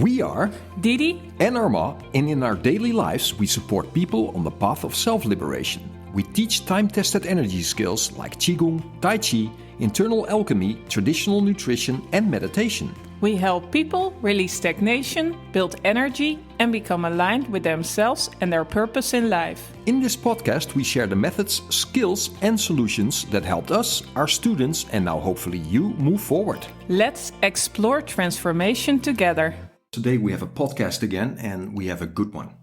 We are Didi and Arma, and in our daily lives, we support people on the path of self-liberation. We teach time-tested energy skills like Qigong, Tai Chi, internal alchemy, traditional nutrition, and meditation. We help people release stagnation, build energy, and become aligned with themselves and their purpose in life. In this podcast, we share the methods, skills, and solutions that helped us, our students, and now hopefully you move forward. Let's explore transformation together. Today we have a podcast again, and we have a good one.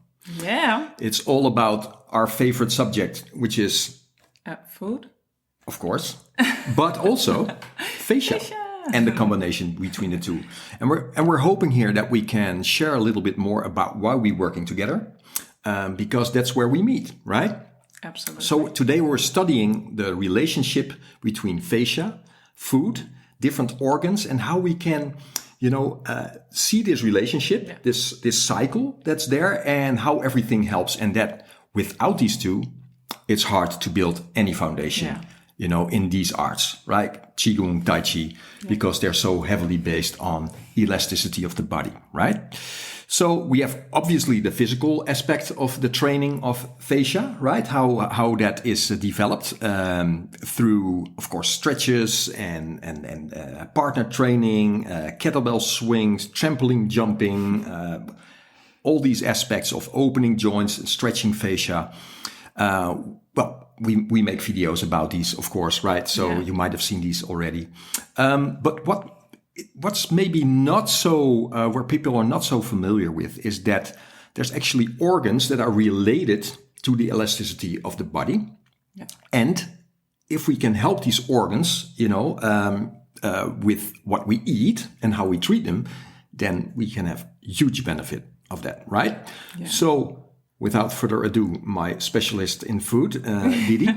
Yeah. It's all about our favorite subject, which is Food. of course, but also fascia and the combination between the two. And we're hoping here that we can share a little bit more about why we're working together, because that's where we meet, right? Absolutely. So today we're studying the relationship between fascia, food, different organs, and how we can, see this relationship, this cycle that's there, and how everything helps, and that without these two, it's hard to build any foundation. Yeah. In these arts, right? Qigong, Tai Chi, because they're so heavily based on elasticity of the body, right? So we have obviously the physical aspect of the training of fascia, right? How that is developed through, of course, stretches and partner training, kettlebell swings, trampoline jumping, all these aspects of opening joints and stretching fascia. We make videos about these, of course, right? So you might have seen these already. But what's maybe not so, where people are not so familiar with, is that there's actually organs that are related to the elasticity of the body. Yeah. And if we can help these organs, with what we eat and how we treat them, then we can have huge benefit of that, right? Yeah. So, without further ado, my specialist in food, Didi,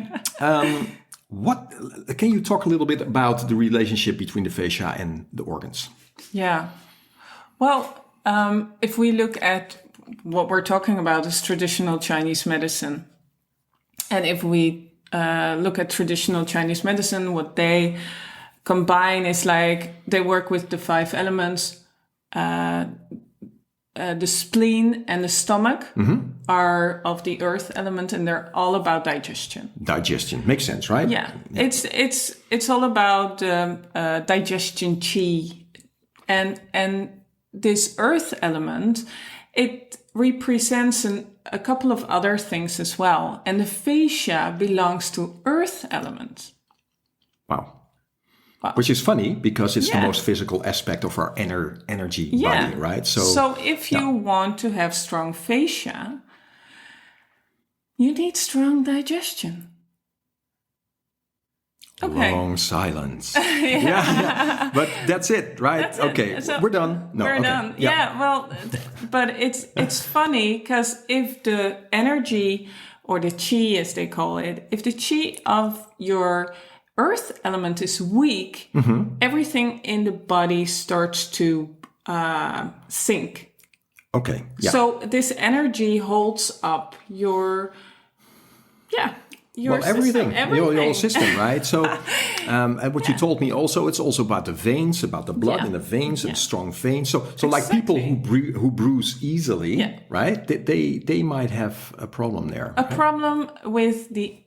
what can you talk a little bit about the relationship between the fascia and the organs? Yeah. Well, if we look at what we're talking about is traditional Chinese medicine. And if we look at traditional Chinese medicine, what they combine is like they work with the 5 elements. The spleen and the stomach are of the earth element, and they're all about digestion. Digestion makes sense, right? Yeah. It's all about digestion chi, and this earth element, it represents a couple of other things as well, and the fascia belongs to earth element. Wow. Which is funny because it's the most physical aspect of our energy body, right? So if you want to have strong fascia, you need strong digestion. Okay. Long silence. yeah. But that's it, right? That's okay, it. So we're done. No, we're done. Yeah. Well, but it's funny because if the energy, or the chi as they call it, if the chi of your earth element is weak, everything in the body starts to sink. Okay. Yeah. So this energy holds up your everything. System, your whole system, right? So, and what you told me also, it's also about the veins, about the blood in the veins and strong veins. So exactly. Like people who bruise easily, right? They might have a problem there. A problem with the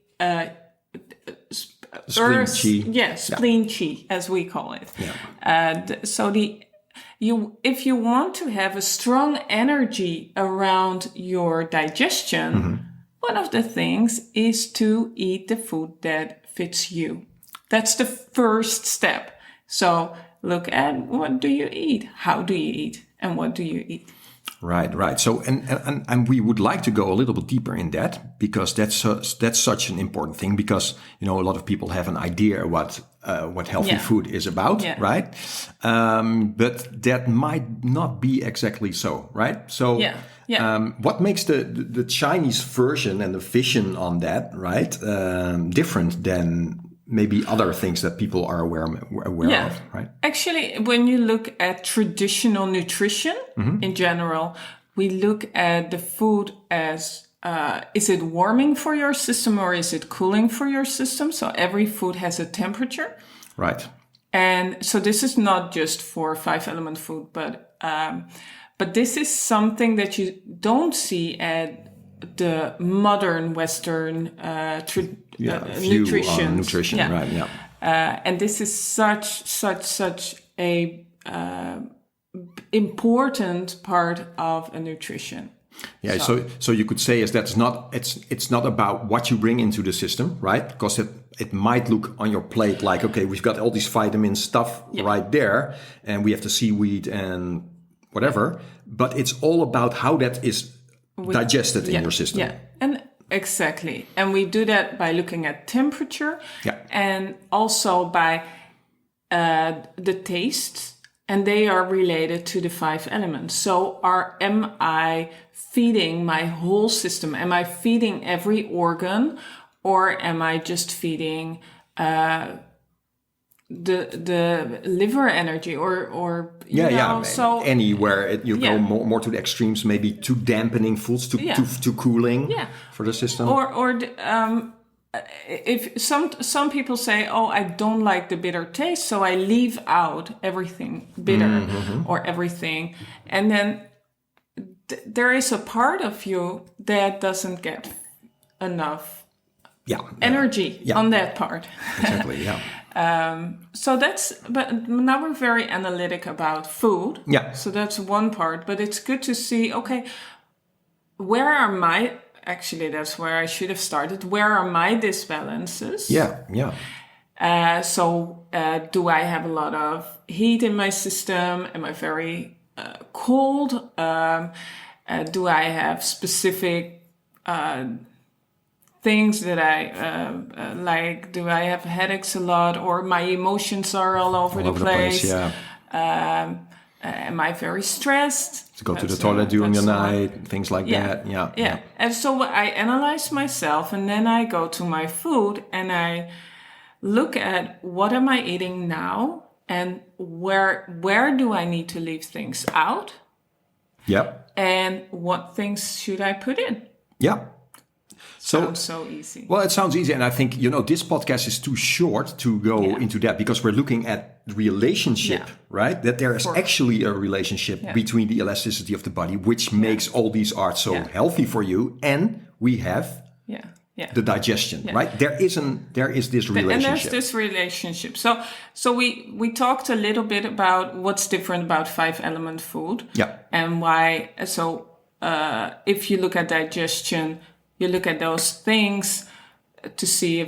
spleen chi. Yes, spleen chi, as we call it. Yeah. So if you want to have a strong energy around your digestion, one of the things is to eat the food that fits you. That's the first step. So look at what do you eat, how do you eat, and what do you eat. Right. So, and we would like to go a little bit deeper in that, because that's such an important thing, because, a lot of people have an idea what healthy food is about, right? But that might not be exactly so, right? So, what makes the Chinese version and the vision on that, right, different than maybe other things that people are aware of, right? Actually, when you look at traditional nutrition in general, we look at the food as, is it warming for your system or is it cooling for your system? So every food has a temperature. Right. And so this is not just for 5-element food, But this is something that you don't see at the modern Western nutrition. Nutrition, yeah. right? Yeah. And this is such a important part of a nutrition. Yeah, so you could say is that's not it's not about what you bring into the system, right? Because it might look on your plate like, okay, we've got all these vitamin stuff right there, and we have the seaweed and whatever, but it's all about how that is digested in your system. Yeah, and exactly. And we do that by looking at temperature and also by the taste. And they are related to the 5 elements. So am I feeding my whole system? Am I feeding every organ? Or am I just feeding the liver energy or you know? So anywhere you go more to the extremes, maybe to dampening foods, to cooling for the system. If some people say, oh, I don't like the bitter taste, so I leave out everything bitter or everything. And then there is a part of you that doesn't get enough energy on that part. Exactly, yeah. So but now we're very analytic about food. Yeah. So that's one part, but it's good to see, okay, actually, that's where I should have started. Where are my disbalances? Yeah. Do I have a lot of heat in my system? Am I very cold? Do I have specific things that I like? Do I have headaches a lot? Or my emotions are all over the place? Am I very stressed? To go to the toilet during the night, things like that. Yeah. And so I analyze myself, and then I go to my food and I look at what am I eating now, and where do I need to leave things out? Yep. And what things should I put in? Yeah. Sounds so easy. Well, it sounds easy. And I think, this podcast is too short to go into that, because we're looking at relationship, right? That there is actually a relationship between the elasticity of the body, which makes all these arts so healthy for you. And we have the digestion, right? There is this relationship. And there's this relationship. So we talked a little bit about what's different about 5-element food. Yeah. And why. So if you look at digestion, you look at those things to see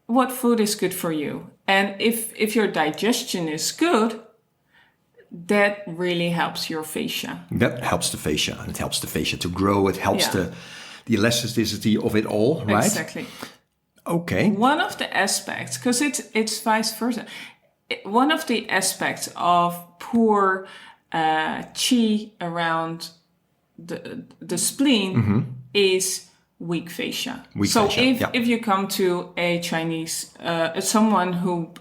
what food is good for you. And if your digestion is good, that really helps your fascia. That helps the fascia, and it helps the fascia to grow. It helps the elasticity of it all, right? Exactly. Okay. One of the aspects, because it's vice versa, one of the aspects of poor chi around the spleen is weak fascia. If you come to a Chinese, someone who,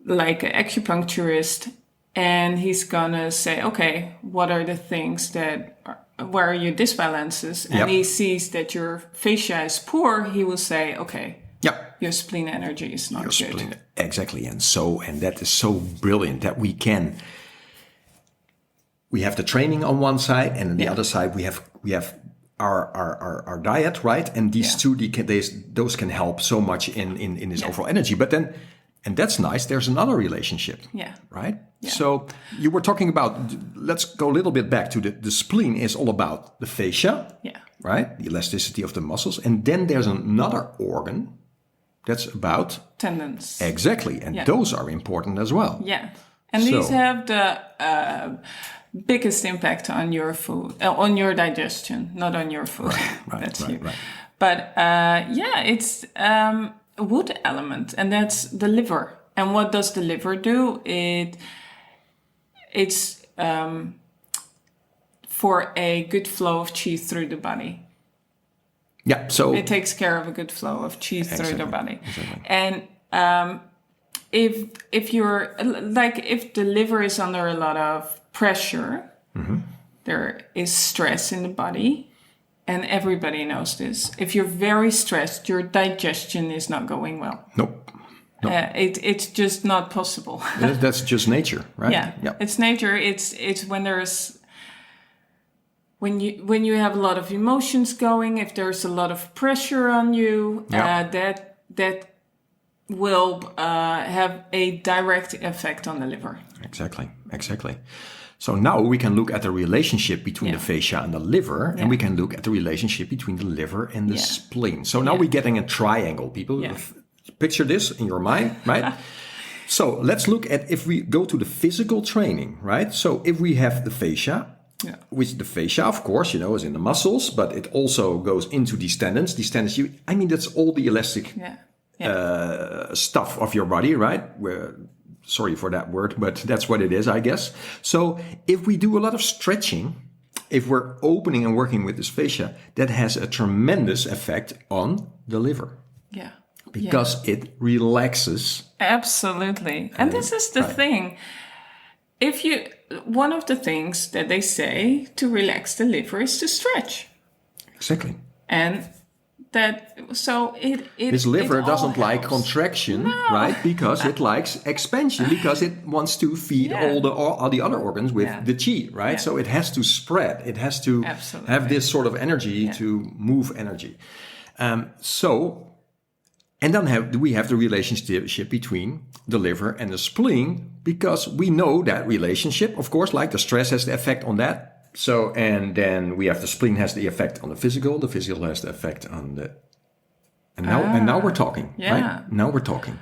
like an acupuncturist, and he's gonna say, okay, what are the things where are your disbalances? And he sees that your fascia is poor, he will say, okay, your spleen energy is not good. Exactly. And that is so brilliant that we have the training on one side, and on the other side we have our diet, right? And these two, those can help so much in this overall energy. But then, and that's nice, there's another relationship, right? Yeah. So you were talking about, let's go a little bit back to the spleen is all about the fascia, right? The elasticity of the muscles. And then there's another organ that's about tendons. Exactly. And those are important as well. Yeah. And these have the biggest impact on your food, on your digestion, not on your food. Right. But it's a wood element, and that's the liver. And what does the liver do? It's for a good flow of chi through the body. Yeah, so it takes care of a good flow of chi through the body. Exactly. And if you're like, if the liver is under a lot of pressure, there is stress in the body, and everybody knows this. If you're very stressed, your digestion is not going well. Nope. It's just not possible. That's just nature, right? Yeah. It's nature. It's when there's when you have a lot of emotions going, if there's a lot of pressure on you, that will have a direct effect on the liver. Exactly. So now we can look at the relationship between the fascia and the liver, and we can look at the relationship between the liver and the spleen. So now we're getting a triangle, people. Yeah. Picture this in your mind, right? So let's look at if we go to the physical training, right? So if we have the fascia, which the fascia, of course, is in the muscles, but it also goes into these tendons. These tendons, that's all the elastic stuff of your body, right? Sorry for that word, but that's what it is, I guess. So if we do a lot of stretching, if we're opening and working with this fascia, that has a tremendous effect on the liver. Yeah. Because it relaxes. Absolutely. And this is the thing. One of the things that they say to relax the liver is to stretch. Exactly. And this liver doesn't like contraction, right? Because it likes expansion, because it wants to feed all the other organs with the chi, right? Yeah. So it has to spread. It has to have this sort of energy to move energy. And then we have the relationship between the liver and the spleen, because we know that relationship, of course, like the stress has the effect on that. So, and then we have the spleen has the effect on the physical has the effect on the... And now we're talking, right? Now we're talking.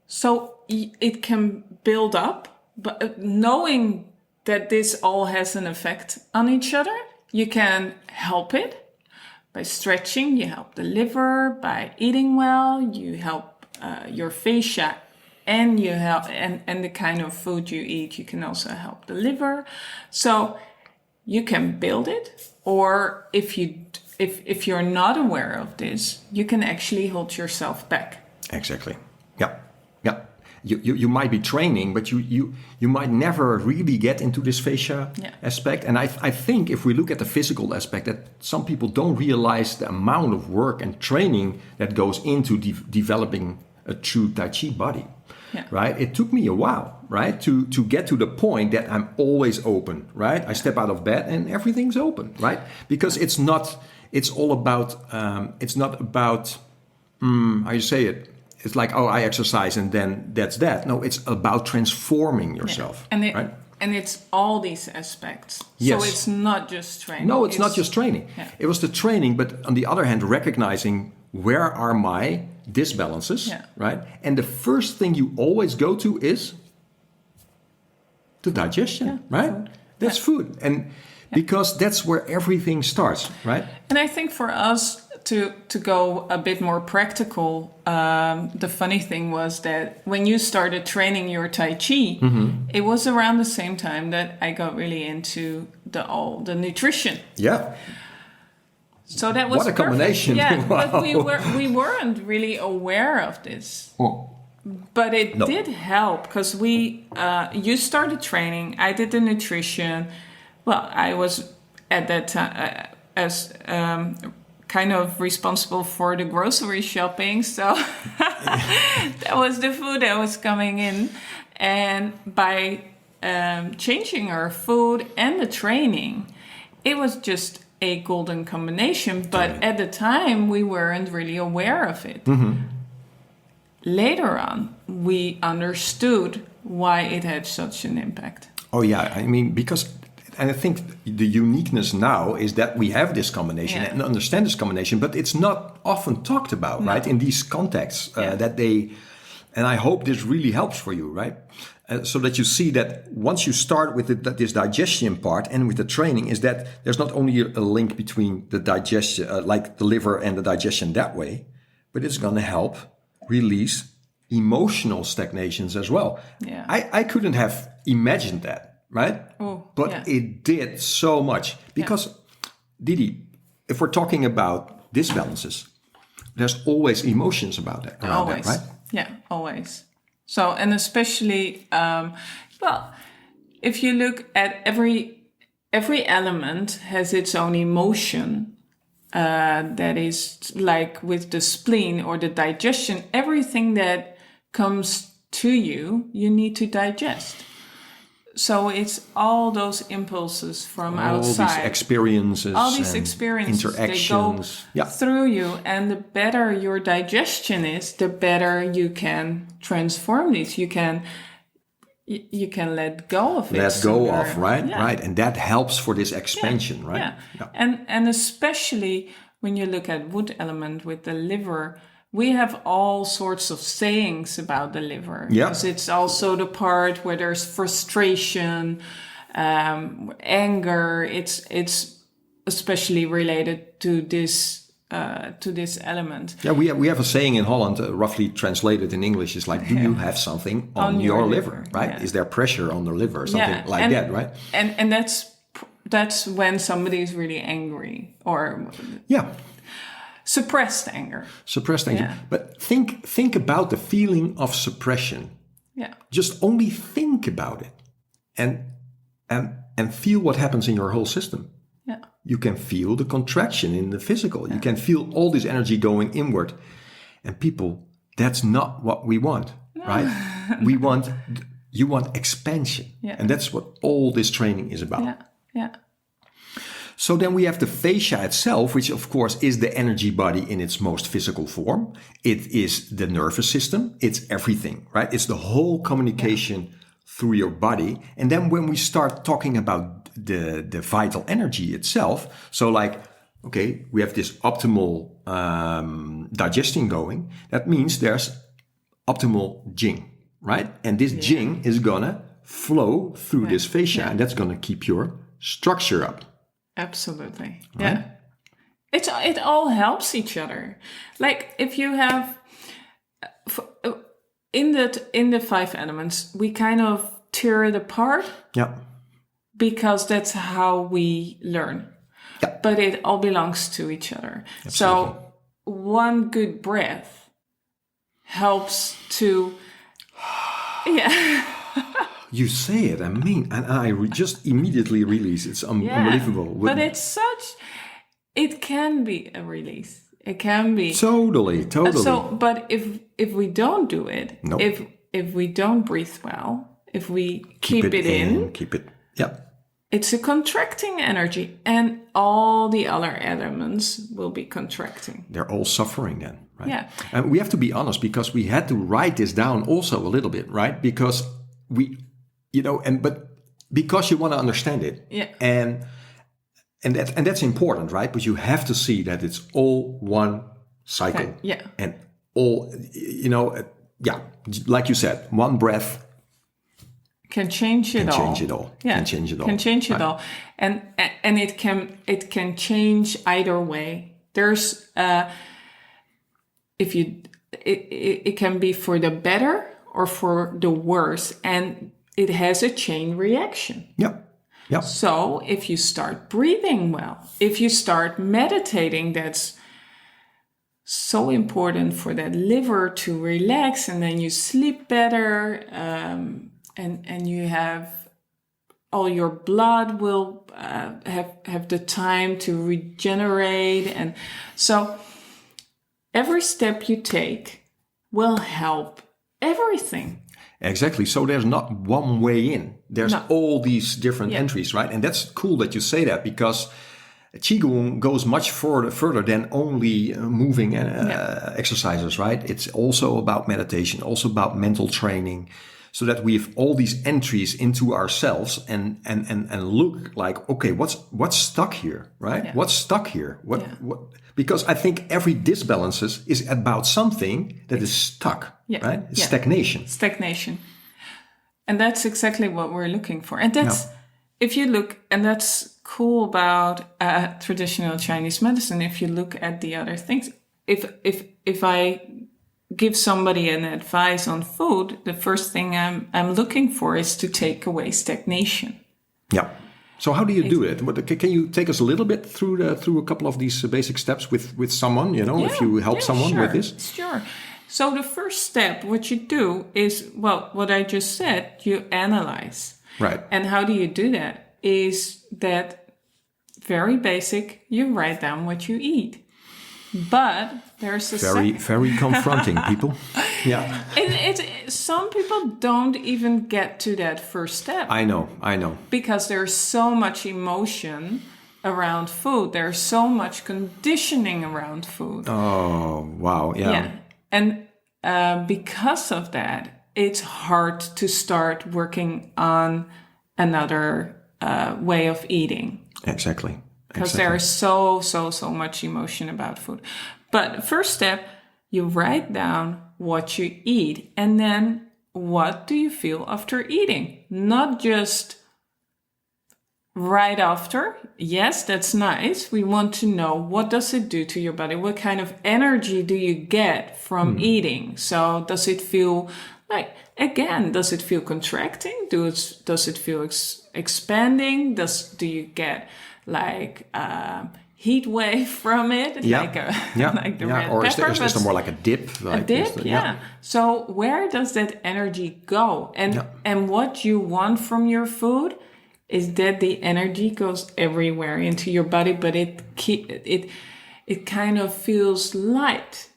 So it can build up, but knowing that this all has an effect on each other, you can help it. By stretching, you help the liver. By eating well, you help your fascia, and you help and the kind of food you eat. You can also help the liver. So you can build it, or if you're not aware of this, you can actually hold yourself back. Exactly. Yeah. You might be training, but you might never really get into this fascia aspect. And I think if we look at the physical aspect, that some people don't realize the amount of work and training that goes into developing a true Tai Chi body. Yeah. Right? It took me a while, right? To get to the point that I'm always open, right? I step out of bed and everything's open, right? Because it's not about how you say it. It's like, I exercise and then that's that. No, it's about transforming yourself. Yeah. And it's all these aspects. Yes. So it's not just training. No, it's not just training. Yeah. It was the training, but on the other hand, recognizing where are my disbalances, right? And the first thing you always go to is the digestion, right? Food. That's food. And because that's where everything starts, right? And I think for us, to go a bit more practical, the funny thing was that when you started training your Tai Chi, it was around the same time that I got really into the nutrition. Yeah. So that was what a combination! Yeah, wow. But we weren't really aware of this. Oh. But it did help because you started training. I did the nutrition. Well, I was at that time as kind of responsible for the grocery shopping. So that was the food that was coming in. And by changing our food and the training, it was just a golden combination. But at the time, we weren't really aware of it. Mm-hmm. Later on, we understood why it had such an impact. Oh, yeah. I mean, and I think the uniqueness now is that we have this combination and understand this combination, but it's not often talked about, right? In these contexts and I hope this really helps for you, right? So that you see that once you start with this digestion part and with the training is that there's not only a link between the digestion, like the liver and the digestion that way, but it's going to help release emotional stagnations as well. Yeah. I couldn't have imagined that. Right? But it did so much. Because, Didi, if we're talking about disbalances, there's always emotions about that. Always. That, right? Yeah, always. So, and especially, if you look at every element has its own emotion. That is like with the spleen or the digestion, everything that comes to you, you need to digest. So it's all those impulses from outside. All these experiences. All these experiences. Interactions. They go through you. And the better your digestion is, the better you can transform these. You can let go of it. Let go of, right? Yeah. Right. And that helps for this expansion, right? Yeah. And especially when you look at wood element with the liver, we have all sorts of sayings about the liver. Yeah. Because it's also the part where there's frustration, anger. It's especially related to this element. Yeah, we have a saying in Holland, roughly translated in English, is like, do you have something on your liver, right? Yeah. Is there pressure on the liver, something like that, right? And that's when somebody is really angry or suppressed anger. Suppressed anger. Yeah. But think about the feeling of suppression. Yeah. Just only think about it and feel what happens in your whole system. Yeah. You can feel the contraction in the physical. Yeah. You can feel all this energy going inward. And people, that's not what we want, right? You want expansion. Yeah. And that's what all this training is about. Yeah. Yeah. So then we have the fascia itself, which of course is the energy body in its most physical form. It is the nervous system. It's everything, right? It's the whole communication through your body. And then when we start talking about the vital energy itself, so like, okay, we have this optimal digestion going. That means there's optimal jing, right? And this jing is gonna flow through this fascia, and that's gonna keep your structure up. Absolutely. Right? Yeah. It all helps each other. Like if you have in the 5 elements, we kind of tear it apart. Yeah. Because that's how we learn. Yeah. But it all belongs to each other. Absolutely. So one good breath helps to You say it, I mean, and I just immediately release. It's unbelievable. But it can be a release. It can be. Totally. So, but if we don't do it, if we don't breathe well, if we keep it in, it's a contracting energy, and all the other elements will be contracting. They're all suffering then, right? Yeah. And we have to be honest, because we had to write this down also a little bit, right? Because but because you want to understand it. Yeah. And that's important, right? But you have to see that it's all one cycle. Okay. Yeah. And all, like you said, one breath can change it all. Yeah. Can change it all. And it can change either way. There's it can be for the better or for the worse, and it has a chain reaction. Yeah. Yeah. So if you start breathing well, if you start meditating, that's so important for that liver to relax, and then you sleep better, and you have all your blood will have the time to regenerate, and so every step you take will help everything. Exactly. So there's not one way in. There's all these different entries, right? And that's cool that you say that, because Qigong goes much further than only moving exercises, right? It's also about meditation, also about mental training, so that we have all these entries into ourselves and look like, okay, what's stuck here, right? Yeah. What's stuck here? What? Because I think every disbalance is about something that is stuck, right? It's Stagnation. And that's exactly what we're looking for. And that's, if you look, and that's cool about traditional Chinese medicine, if you look at the other things, if I give somebody an advice on food, the first thing I'm looking for is to take away stagnation. Yeah. So how do you do it? Can you take us a little bit through a couple of these basic steps with someone, if you help someone with this? Sure. So the first step, what you do is, what I just said, you analyze. Right. And how do you do that? Is that very basic, you write down what you eat. But there's a very confronting, people. Yeah. Some people don't even get to that first step. I know. Because there's so much emotion around food. There's so much conditioning around food. Oh, wow. Yeah. And because of that, it's hard to start working on another way of eating. Exactly. Because there is so much emotion about food. But first step, you write down what you eat. And then what do you feel after eating? Not just right after. Yes, that's nice. We want to know, what does it do to your body? What kind of energy do you get from eating? So does it feel like, again, does it feel contracting? Does it feel expanding? Do you get like heat wave from it? Like the red or pepper. Is there more like a dip? Like a dip, So where does that energy go? And what you want from your food is that the energy goes everywhere into your body, but it kind of feels light.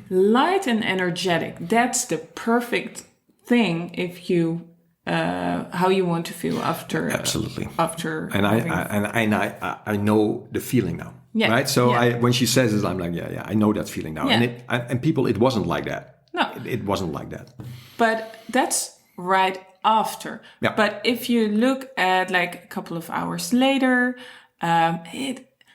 Light and energetic. That's the perfect thing if you how you want to feel after. Absolutely. After and I know the feeling now. Yeah. Right. So when she says this, I'm like, I know that feeling now. Yeah. And people, it wasn't like that. No, it wasn't like that. But that's right after. Yeah. But if you look at like a couple of hours later,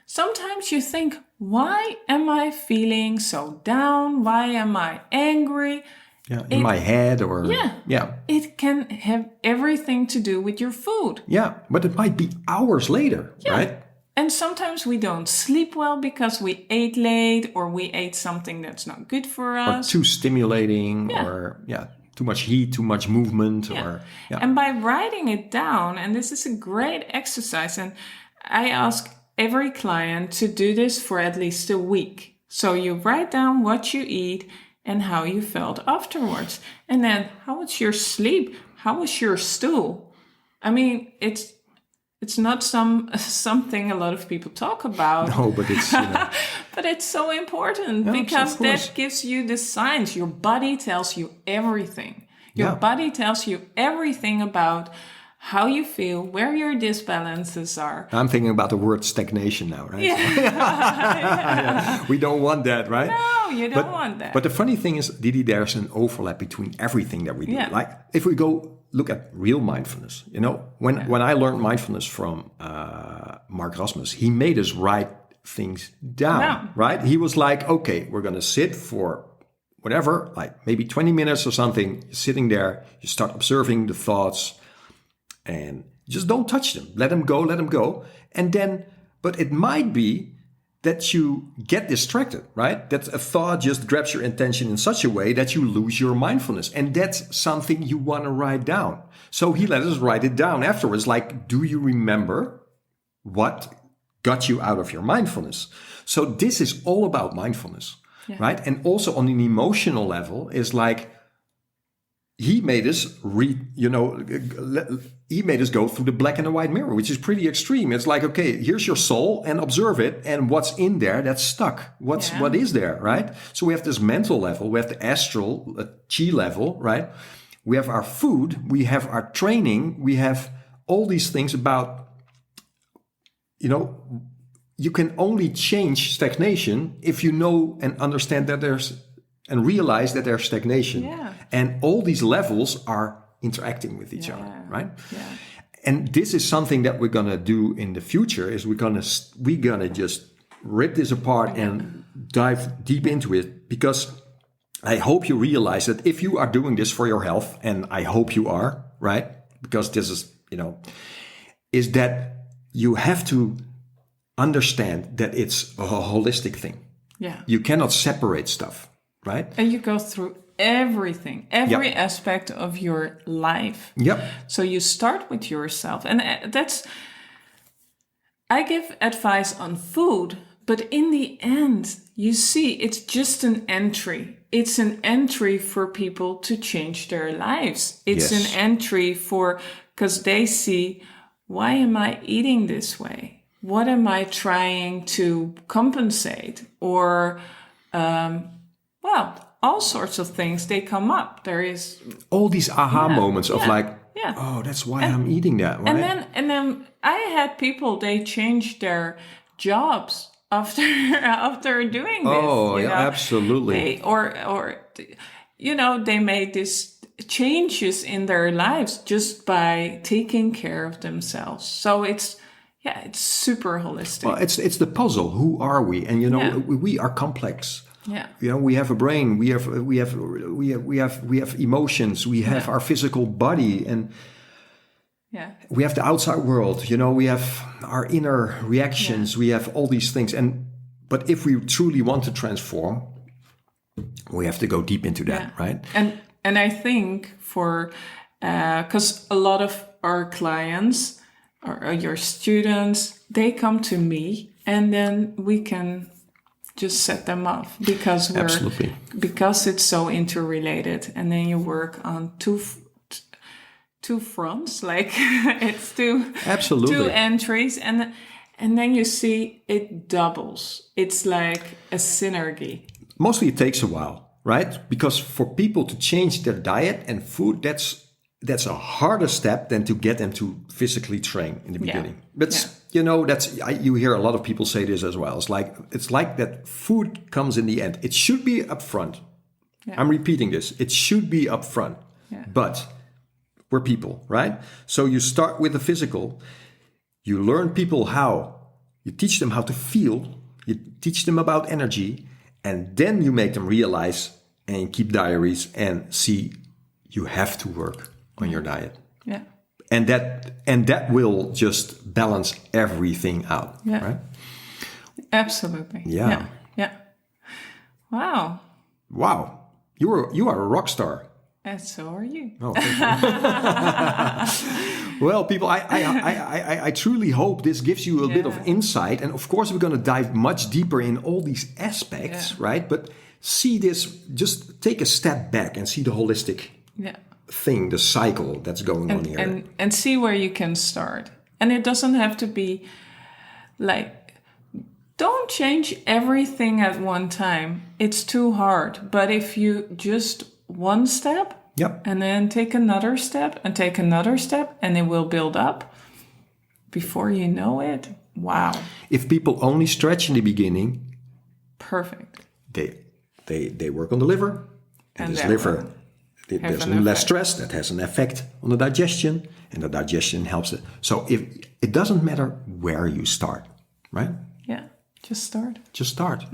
sometimes you think, why am I feeling so down? Why am I angry? Yeah, in my head or... Yeah. It can have everything to do with your food. Yeah, but it might be hours later, right? And sometimes we don't sleep well because we ate late or we ate something that's not good for us. Or too stimulating or, too much heat, too much movement. And by writing it down, and this is a great exercise, and I ask every client to do this for at least a week. So you write down what you eat and how you felt afterwards. And then, how was your sleep? How was your stool? I mean, it's not something a lot of people talk about. No, but it's... but it's so important because that gives you the signs. Your body tells you everything. Your body tells you everything about how you feel, where your disbalances are. I'm thinking about the word stagnation now, right? Yeah. We don't want that, right? No, you don't want that. But the funny thing is, Didi, there's an overlap between everything that we do. Yeah. Like, if we go look at real mindfulness, when I learned mindfulness from Mark Rasmus, he made us write things down, right? He was like, okay, we're going to sit for whatever, like maybe 20 minutes or something, sitting there, you start observing the thoughts, and just don't touch them. Let them go. And then, but it might be that you get distracted, right? That a thought just grabs your attention in such a way that you lose your mindfulness. And that's something you want to write down. So he let us write it down afterwards. Like, do you remember what got you out of your mindfulness? So this is all about mindfulness, right? And also on an emotional level is like, he made us he made us go through the black and the white mirror, which is pretty extreme. It's like, okay, here's your soul and observe it. And what's in there that's stuck? What is there, right? So we have this mental level. We have the astral, chi level, right? We have our food. We have our training. We have all these things about, you can only change stagnation if you know and understand that and realize that there's stagnation. Yeah. And all these levels are interacting with each other, right? Yeah. And this is something that we're gonna do in the future. Is we're gonna just rip this apart and dive deep into it, because I hope you realize that if you are doing this for your health, and I hope you are, right? Because this is, is that you have to understand that it's a holistic thing. Yeah. You cannot separate stuff, right? And you go through everything, every aspect of your life. Yep. So you start with yourself. And I give advice on food, but in the end, you see, it's just an entry. It's an entry for people to change their lives. It's an entry because they see, why am I eating this way? What am I trying to compensate? Or, all sorts of things, they come up. There is all these aha moments of yeah. oh, that's why I'm eating that, right? And then I had people, they changed their jobs after doing this. Oh, yeah, absolutely. They made these changes in their lives just by taking care of themselves. So it's super holistic. Well, it's the puzzle. Who are we? And we are complex. Yeah. We have a brain. We have emotions. We have our physical body, and we have the outside world. We have our inner reactions. We have all these things. But if we truly want to transform, we have to go deep into that, right? And I think because a lot of our clients or your students, they come to me, and then we can just set them off because it's so interrelated, and then you work on two fronts, like it's two entries, and then you see it doubles. It's like a synergy. Mostly it takes a while, right? Because for people to change their diet and food, that's a harder step than to get them to physically train in the beginning. But you hear a lot of people say this as well. It's like that food comes in the end. It should be up front. Yeah. I'm repeating this. It should be up front. Yeah. But we're people, right? So you start with the physical. You learn people you teach them how to feel. You teach them about energy. And then you make them realize and keep diaries and see you have to work on your diet. Yeah. And that will just balance everything out. Yeah. Right? Absolutely. Yeah. Yeah. Wow. You are a rock star. And so are you. Oh, thank you. Well, people, I truly hope this gives you a bit of insight. And of course, we're going to dive much deeper in all these aspects, right? But see this, just take a step back and see the holistic thing, the cycle that's going on here. And see where you can start. And it doesn't have to be don't change everything at one time. It's too hard. But if you just one step, and then take another step, and take another step, and it will build up. Before you know it, wow. If people only stretch in the beginning, perfect. They work on the liver, and this liver, there's less stress. That has an effect on the digestion, and the digestion helps it. So if it doesn't matter where you start, right? Yeah, just start. Just start.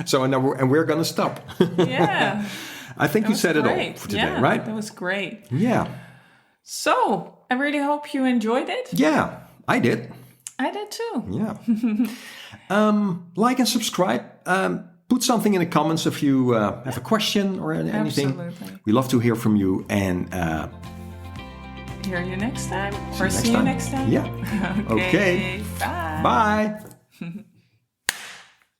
So and we're going to stop. Yeah. I think you said it all for today, right? That was great. Yeah. So I really hope you enjoyed it. Yeah, I did. I did too. Yeah. Like and subscribe. Put something in the comments if you have a question or anything. Absolutely. We love to hear from you, and hear you next time. Or see you next time. Yeah. Okay. Bye. Bye.